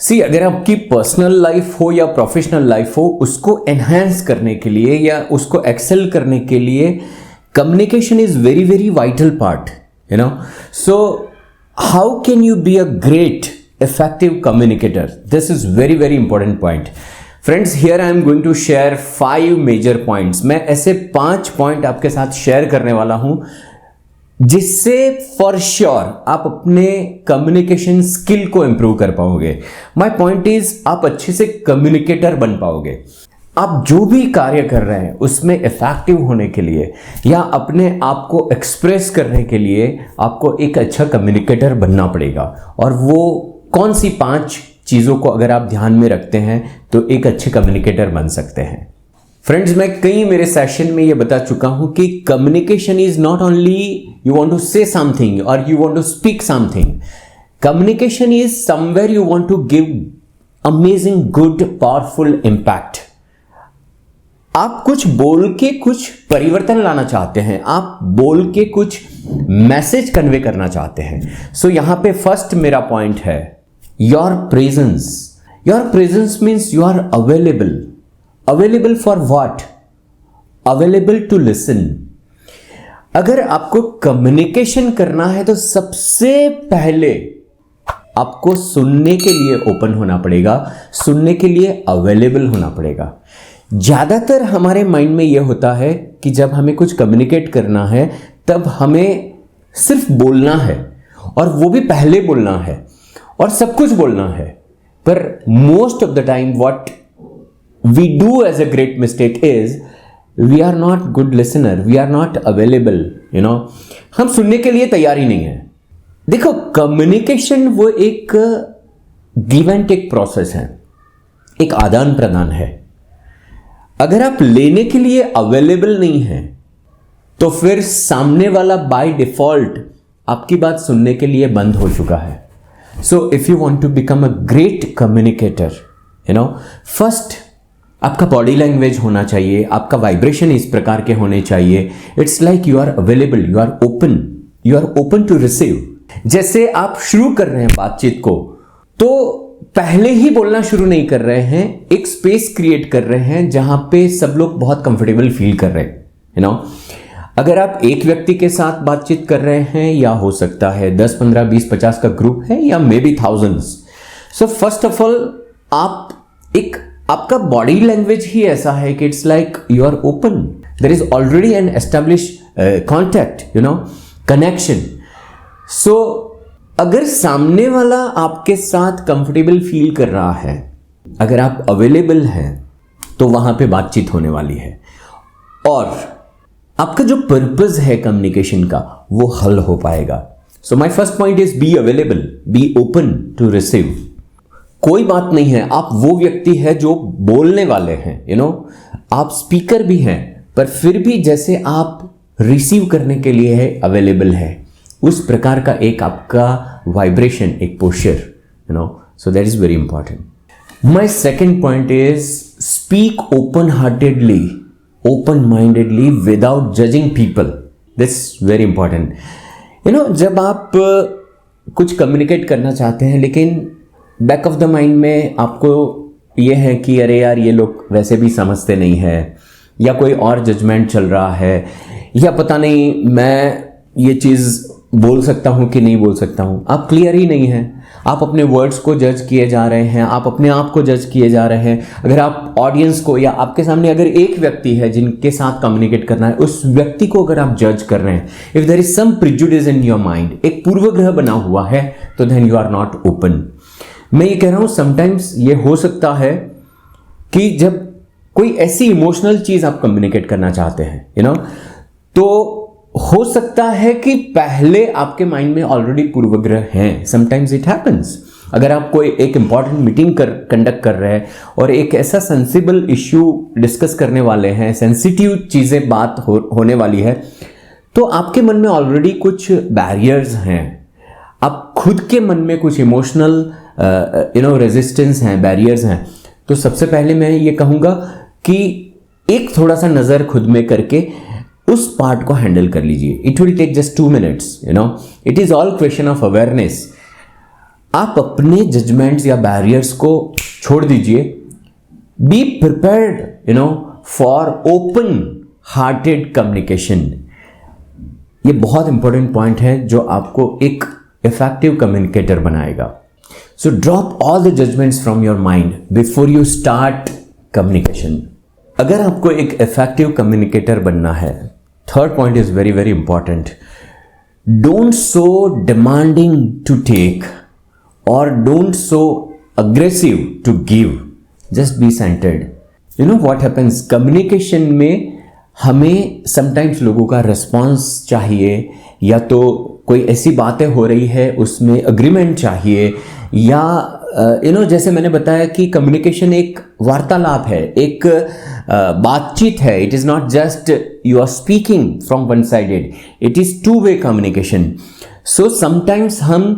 सी, अगर आपकी personal life हो या प्रोफेशनल लाइफ हो, उसको एनहांस करने के लिए या उसको एक्सेल करने के लिए communication is very very vital part, you know. So how can you be a great effective communicator? This is very very important point. Friends, here I am going to share 5 major points. मैं ऐसे 5 point आपके साथ share करने वाला हूं जिससे for sure आप अपने कम्युनिकेशन स्किल को इंप्रूव कर पाओगे. माय पॉइंट इज, आप अच्छे से कम्युनिकेटर बन पाओगे. आप जो भी कार्य कर रहे हैं उसमें इफेक्टिव होने के लिए या अपने आप को एक्सप्रेस करने के लिए आपको एक अच्छा कम्युनिकेटर बनना पड़ेगा. और वो कौन सी 5 चीज़ों को अगर आप ध्यान में रखते हैं तो एक अच्छे कम्युनिकेटर बन सकते हैं. फ्रेंड्स, मैं कई मेरे सेशन में ये बता चुका हूं कि communication is not only you want to say something और you want to speak something. Communication is somewhere you want to give amazing good powerful impact. आप कुछ बोल के कुछ परिवर्तन लाना चाहते हैं, आप बोल के कुछ मैसेज कन्वे करना चाहते हैं. सो यहां पे फर्स्ट मेरा पॉइंट है your presence. Your presence means you are available. Available for what? Available to listen. अगर आपको कम्युनिकेशन करना है तो सबसे पहले आपको सुनने के लिए ओपन होना पड़ेगा, सुनने के लिए अवेलेबल होना पड़ेगा. ज्यादातर हमारे माइंड में यह होता है कि जब हमें कुछ कम्युनिकेट करना है तब हमें सिर्फ बोलना है, और वो भी पहले बोलना है और सब कुछ बोलना है. पर most of the time what we do as a great mistake is we are not good listener, we are not available, you know. हम सुनने के लिए तैयार ही नहीं है. देखो, कम्युनिकेशन वो एक गिव एंड टेक प्रोसेस है, एक आदान प्रदान है. अगर आप लेने के लिए अवेलेबल नहीं है तो फिर सामने वाला बाय डिफॉल्ट आपकी बात सुनने के लिए बंद हो चुका है. So if you want to become a great communicator, you know, first आपका बॉडी लैंग्वेज होना चाहिए, आपका वाइब्रेशन इस प्रकार के होने चाहिए. It's like you are available, you are open to receive. जैसे आप शुरू कर रहे हैं बातचीत को तो पहले ही बोलना शुरू नहीं कर रहे हैं, एक स्पेस क्रिएट कर रहे हैं जहां पे सब लोग बहुत कंफर्टेबल फील कर रहे हैं, यू नो. अगर आप एक व्यक्ति के साथ बातचीत कर रहे हैं या हो सकता है 10, 15, 20, 50 का ग्रुप है या maybe thousands. So first of all आपका बॉडी लैंग्वेज ही ऐसा है कि it's like you are open. There is already an establish contact, you know, connection. So अगर सामने वाला आपके साथ कंफर्टेबल फील कर रहा है, अगर आप अवेलेबल हैं तो वहां पे बातचीत होने वाली है और आपका जो पर्पस है कम्युनिकेशन का वो हल हो पाएगा. So my first point is be available, be open to receive. कोई बात नहीं है, आप वो व्यक्ति है जो बोलने वाले हैं, यू नो, आप स्पीकर भी हैं, पर फिर भी जैसे आप रिसीव करने के लिए है अवेलेबल है, उस प्रकार का एक आपका वाइब्रेशन, एक posture, you know. So that is very important. My second point is speak open heartedly, open mindedly, without judging people. This very important. You know, जब आप कुछ कम्युनिकेट करना चाहते हैं लेकिन बैक ऑफ द माइंड में आपको ये है कि अरे यार ये लोग वैसे भी समझते नहीं है, या कोई और जजमेंट चल रहा है, या पता नहीं मैं ये चीज़ बोल सकता हूं कि नहीं बोल सकता हूं. आप क्लियर ही नहीं हैं, आप अपने वर्ड्स को जज किए जा रहे हैं, आप अपने आप को जज किए जा रहे हैं. अगर आप ऑडियंस को या आपके सामने अगर एक व्यक्ति है जिनके साथ कम्युनिकेट करना है, उस व्यक्ति को अगर आप जज कर रहे हैं, if there is some prejudice in your mind, एक पूर्वग्रह बना हुआ है, तो then you are not open. मैं ये कह रहा हूं समटाइम्स ये हो सकता है कि जब कोई ऐसी इमोशनल चीज आप कम्युनिकेट करना चाहते हैं, यू नो, तो हो सकता है कि पहले आपके माइंड में ऑलरेडी पूर्वग्रह हैं. Sometimes it happens. अगर आप कोई एक इंपॉर्टेंट मीटिंग कंडक्ट कर रहे हैं और एक ऐसा सेंसिबल इश्यू डिस्कस करने वाले हैं, सेंसिटिव चीजें बात होने वाली है, तो आपके मन में ऑलरेडी कुछ बैरियर्स हैं. आप खुद के मन में कुछ इमोशनल यू नो रेजिस्टेंस हैं, बैरियर्स हैं. तो सबसे पहले मैं ये कहूँगा कि एक थोड़ा सा नज़र खुद में करके उस पार्ट को हैंडल कर लीजिए. It will take just 2 minutes, you know. It is all question of awareness. आप अपने जजमेंट्स या बैरियर्स को छोड़ दीजिए. Be prepared for open hearted communication. ये बहुत इंपॉर्टेंट पॉइंट है जो आपको एक इफेक्टिव कम्युनिकेटर बनाएगा. So drop all the judgements from your mind before you start communication. अगर आपको एक इफेक्टिव कम्युनिकेटर बनना है, third point is very very important. Don't so demanding to take or don't so aggressive to give. Just be centered. You know what happens? Communication में हमें sometimes लोगों का response चाहिए, या तो कोई ऐसी बातें हो रही है उसमें agreement चाहिए, या जैसे मैंने बताया कि communication एक वार्तालाप है, एक बातचीत है. It is not just you are speaking from one sided. It is two-way communication. So sometimes हम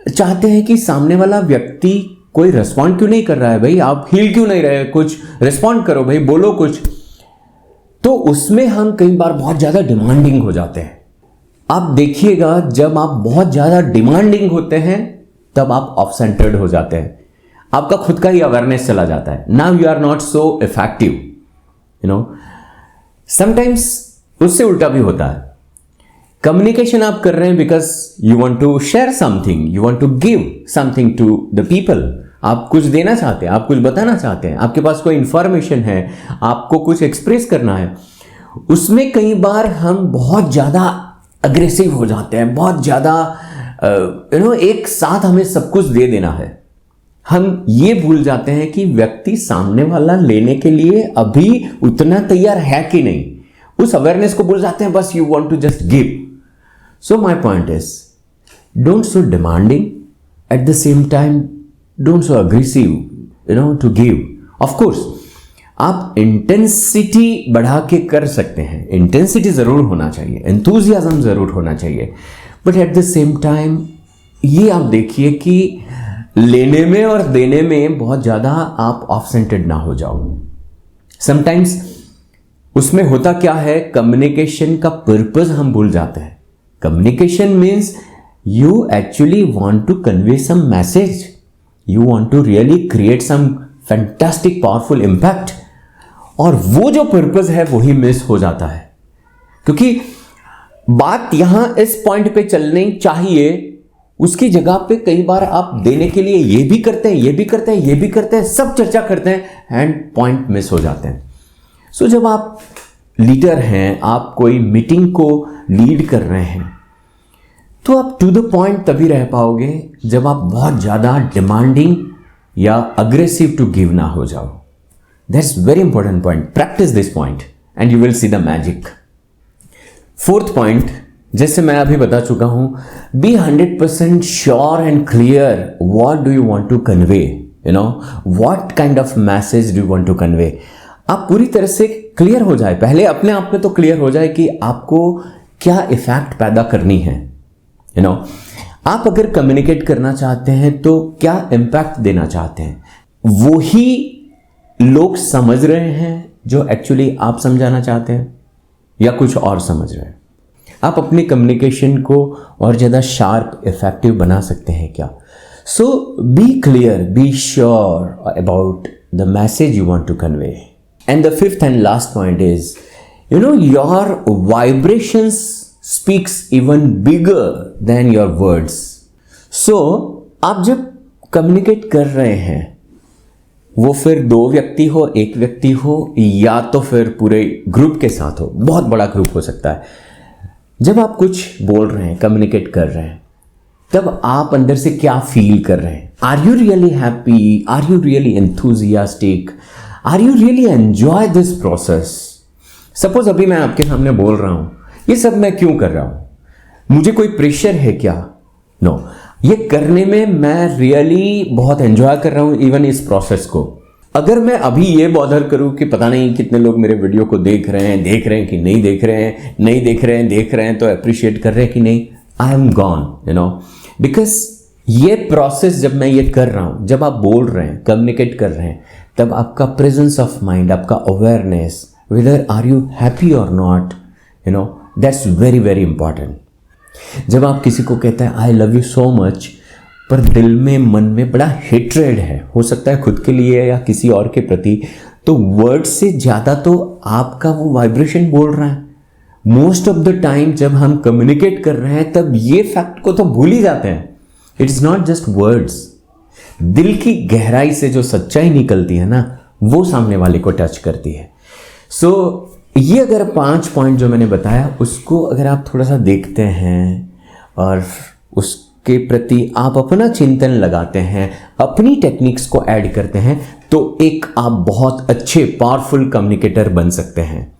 चाहते हैं कि सामने वाला व्यक्ति कोई रिस्पॉन्ड क्यों नहीं कर रहा है, भाई आप हिल क्यों नहीं रहे, कुछ रिस्पॉन्ड करो भाई, बोलो कुछ. तो उसमें हम कई बार बहुत ज्यादा डिमांडिंग हो जाते हैं. आप देखिएगा जब आप बहुत ज्यादा डिमांडिंग होते हैं तब आप ऑफ सेंटर्ड हो जाते हैं, आपका खुद का ही अवेयरनेस चला जाता है. Now you are not so effective. Sometimes उससे उल्टा भी होता है. कम्युनिकेशन आप कर रहे हैं because you want to share something, you want to give something to the people. आप कुछ देना चाहते हैं, आप कुछ बताना चाहते हैं, आपके पास कोई इंफॉर्मेशन है, आपको कुछ एक्सप्रेस करना है. उसमें कई बार हम बहुत ज़्यादा अग्रेसिव हो जाते हैं, बहुत ज़्यादा एक साथ हमें सब कुछ दे देना है. हम ये भूल जाते हैं कि व्यक्ति सामने वाला लेने के लिए अभी उतना तैयार है कि नहीं. उस अवेयरनेस को भूल जाते हैं, बस you want to just give. So my point is, don't so demanding, at the same time don't so aggressive, to give. Of course, आप इंटेंसिटी बढ़ा के कर सकते हैं, इंटेंसिटी जरूर होना चाहिए, एंथुजियाज्म जरूर होना चाहिए, but at the same time ये आप देखिए कि लेने में और देने में बहुत ज़्यादा आप ऑफ सेंटर्ड ना हो जाओ. समटाइम्स उसमें होता क्या है, कम्युनिकेशन का पर्पस हम भूल जाते हैं. Communication means you actually want to convey some message. You want to really create some fantastic powerful impact. और वो जो पर्पस है वही मिस हो जाता है, क्योंकि बात यहां इस पॉइंट पे चलनी चाहिए, उसकी जगह पे कई बार आप देने के लिए ये भी करते हैं, ये भी करते हैं, ये भी करते हैं, सब चर्चा करते हैं एंड पॉइंट मिस हो जाते हैं. सो जब आप लीडर हैं, आप कोई मीटिंग को लीड कर रहे हैं, तो आप टू द पॉइंट तभी रह पाओगे जब आप बहुत ज़्यादा डिमांडिंग या अग्रेसिव टू गिव ना हो जाओ. That's very important point. Practice this point and you will see the magic. Fourth point, जैसे मैं अभी बता चुका हूं, be 100% sure and clear what do you want to convey. What kind of message do you want to convey. आप पूरी तरह से क्लियर हो जाए, पहले अपने आप में तो क्लियर हो जाए कि आपको क्या इफेक्ट पैदा करनी है. आप अगर कम्युनिकेट करना चाहते हैं तो क्या इम्पैक्ट देना चाहते हैं, वो ही लोग समझ रहे हैं जो एक्चुअली आप समझाना चाहते हैं, या कुछ और समझ रहे हैं. आप अपनी कम्युनिकेशन को और ज़्यादा शार्प इफेक्टिव बना सकते हैं क्या. So be clear, be sure about the message you want to convey. And the fifth and last point is, your vibrations speaks even bigger than your words. So आप जब communicate कर रहे हैं, वो फिर दो व्यक्ति हो, एक व्यक्ति हो, या तो फिर पूरे ग्रुप के साथ हो, बहुत बड़ा ग्रुप हो सकता है. जब आप कुछ बोल रहे हैं, कम्युनिकेट कर रहे हैं, तब आप अंदर से क्या फील कर रहे हैं. Are you really happy, are you really enthusiastic, are you really enjoy this process. Suppose अभी मैं आपके सामने बोल रहा हूं, ये सब मैं क्यों कर रहा हूं, मुझे कोई प्रेशर है क्या. नो, ये करने में मैं रियली बहुत एंजॉय कर रहा हूं इवन इस प्रोसेस को. अगर मैं अभी ये बॉदर करूं कि पता नहीं कितने लोग मेरे वीडियो को देख रहे हैं कि नहीं देख रहे हैं, नहीं देख रहे हैं, देख रहे हैं तो अप्रिशिएट कर रहे हैं कि नहीं, आई एम गॉन. बिकॉज ये प्रोसेस जब मैं ये कर रहा हूं, जब आप बोल रहे हैं, कम्युनिकेट कर रहे हैं, तब आपका प्रेजेंस ऑफ माइंड, आपका awareness, whether are you happy और not, that's very very important. जब आप किसी को कहते हैं I love you so much, पर दिल में मन में बड़ा हेट्रेड है, हो सकता है खुद के लिए या किसी और के प्रति, तो वर्ड से ज़्यादा तो आपका वो वाइब्रेशन बोल रहा है। मोस्ट ऑफ द टाइम जब हम कम्युनिकेट कर रहे हैं तब ये फैक्ट को तो भूल ही जाते हैं। It is not just words, दिल की गहराई से जो सच्चाई निकलती है ना, वो सामने वाले को टच करती है। सो ये अगर 5 पॉइंट जो मैंने बताया उसको अगर आप थोड़ा सा देखते हैं और उसके प्रति आप अपना चिंतन लगाते हैं, अपनी टेक्निक्स को ऐड करते हैं, तो एक आप बहुत अच्छे पावरफुल कम्युनिकेटर बन सकते हैं।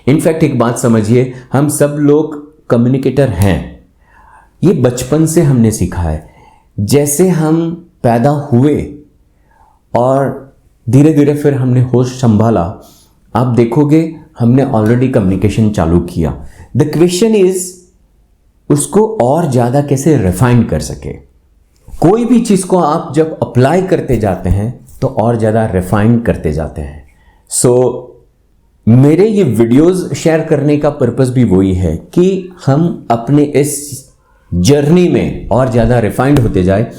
इनफैक्ट एक बात समझिए, हम सब लोग कम्युनिकेटर हैं। ये बचपन से हमने सीखा है। जैसे हम पैदा हुए और धीरे धीरे फिर हमने होश संभाला, आप देखोगे हमने ऑलरेडी कम्युनिकेशन चालू किया। द क्वेश्चन इज उसको और ज़्यादा कैसे रिफाइन कर सके। कोई भी चीज़ को आप जब अप्लाई करते जाते हैं तो और ज़्यादा रिफाइन करते जाते हैं। सो मेरे ये वीडियोस शेयर करने का पर्पस भी वही है कि हम अपने इस जर्नी में और ज़्यादा रिफाइंड होते जाए।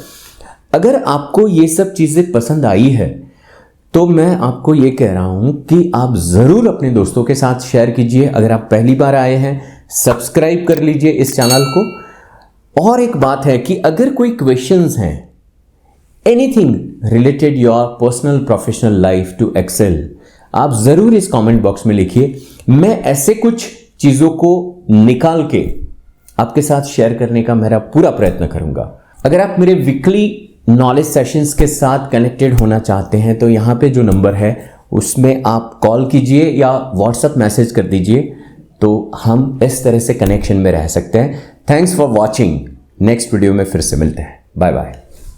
अगर आपको ये सब चीज़ें पसंद आई है तो मैं आपको ये कह रहा हूँ कि आप ज़रूर अपने दोस्तों के साथ शेयर कीजिए। अगर आप पहली बार आए हैं, सब्सक्राइब कर लीजिए इस चैनल को। और एक बात है कि अगर कोई क्वेश्चंस हैं, anything related your personal professional life to excel, आप ज़रूर इस कमेंट बॉक्स में लिखिए। मैं ऐसे कुछ चीज़ों को निकाल के आपके साथ शेयर करने का मेरा पूरा प्रयत्न करूँगा। अगर आप मेरे वीकली नॉलेज सेशंस के साथ कनेक्टेड होना चाहते हैं तो यहाँ पे जो नंबर है उसमें आप कॉल कीजिए या व्हाट्सएप मैसेज कर दीजिए, तो हम इस तरह से कनेक्शन में रह सकते हैं। Thanks for watching. Next video में फिर से मिलते हैं। Bye bye.